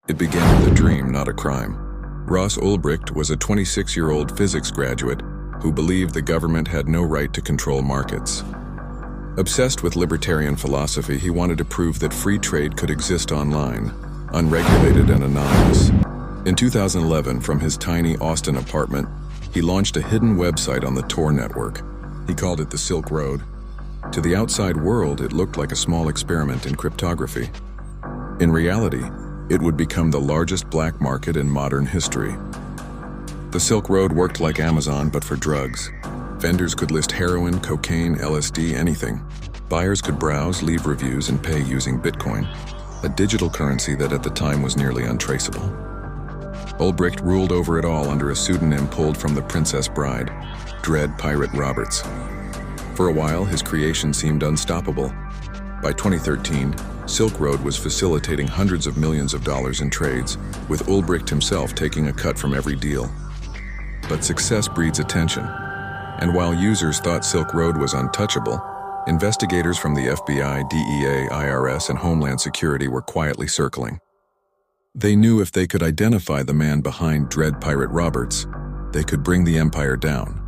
It began with a dream, not a crime. Ross Ulbricht was a 26-year-old physics graduate who believed the government had no right to control markets. Obsessed with libertarian philosophy, he wanted to prove that free trade could exist online, unregulated and anonymous. In 2011, from his tiny Austin apartment, he launched a hidden website on the Tor network. He called it the Silk Road. To the outside world, it looked like a small experiment in cryptography. In reality, it would become the largest black market in modern history. The Silk Road worked like Amazon, but for drugs. Vendors could list heroin, cocaine, LSD, anything. Buyers could browse, leave reviews, and pay using Bitcoin, a digital currency that at the time was nearly untraceable. Ulbricht ruled over it all under a pseudonym pulled from The Princess Bride, Dread Pirate Roberts. For a while, his creation seemed unstoppable. By 2013, Silk Road was facilitating hundreds of millions of dollars in trades, with Ulbricht himself taking a cut from every deal. But success breeds attention, and while users thought Silk Road was untouchable, investigators from the FBI, DEA, IRS, and Homeland Security were quietly circling. They knew if they could identify the man behind Dread Pirate Roberts, they could bring the empire down.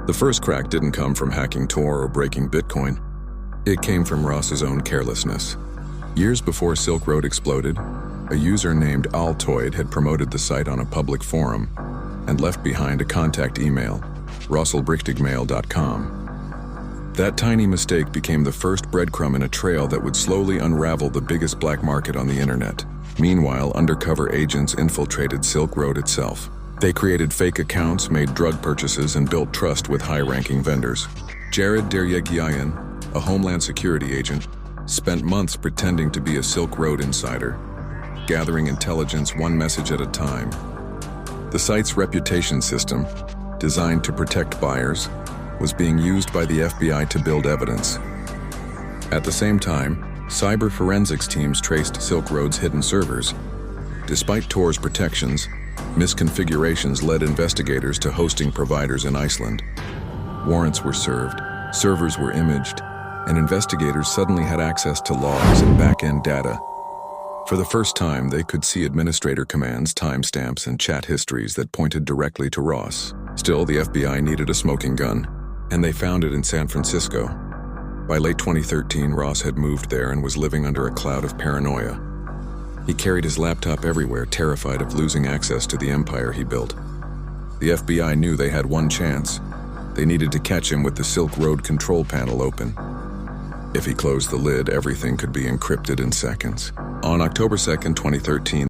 The first crack didn't come from hacking Tor or breaking Bitcoin. It came from Ross's own carelessness. Years before Silk Road exploded, a user named Altoid had promoted the site on a public forum and left behind a contact email, rosselbrichtigmail.com. That tiny mistake became the first breadcrumb in a trail that would slowly unravel the biggest black market on the internet. Meanwhile, undercover agents infiltrated Silk Road itself. They created fake accounts, made drug purchases, and built trust with high-ranking vendors. Jared Deryegiayan, a Homeland Security agent, spent months pretending to be a Silk Road insider, gathering intelligence one message at a time. The site's reputation system, designed to protect buyers, was being used by the FBI to build evidence. At the same time, cyber forensics teams traced Silk Road's hidden servers. Despite Tor's protections, misconfigurations led investigators to hosting providers in Iceland. Warrants were served, servers were imaged, and investigators suddenly had access to logs and back-end data. For the first time, they could see administrator commands, timestamps, and chat histories that pointed directly to Ross. Still, the FBI needed a smoking gun, and they found it in San Francisco. By late 2013, Ross had moved there and was living under a cloud of paranoia. He carried his laptop everywhere, terrified of losing access to the empire he built. The FBI knew they had one chance. They needed to catch him with the Silk Road control panel open. If he closed the lid, everything could be encrypted in seconds. On October 2, 2013,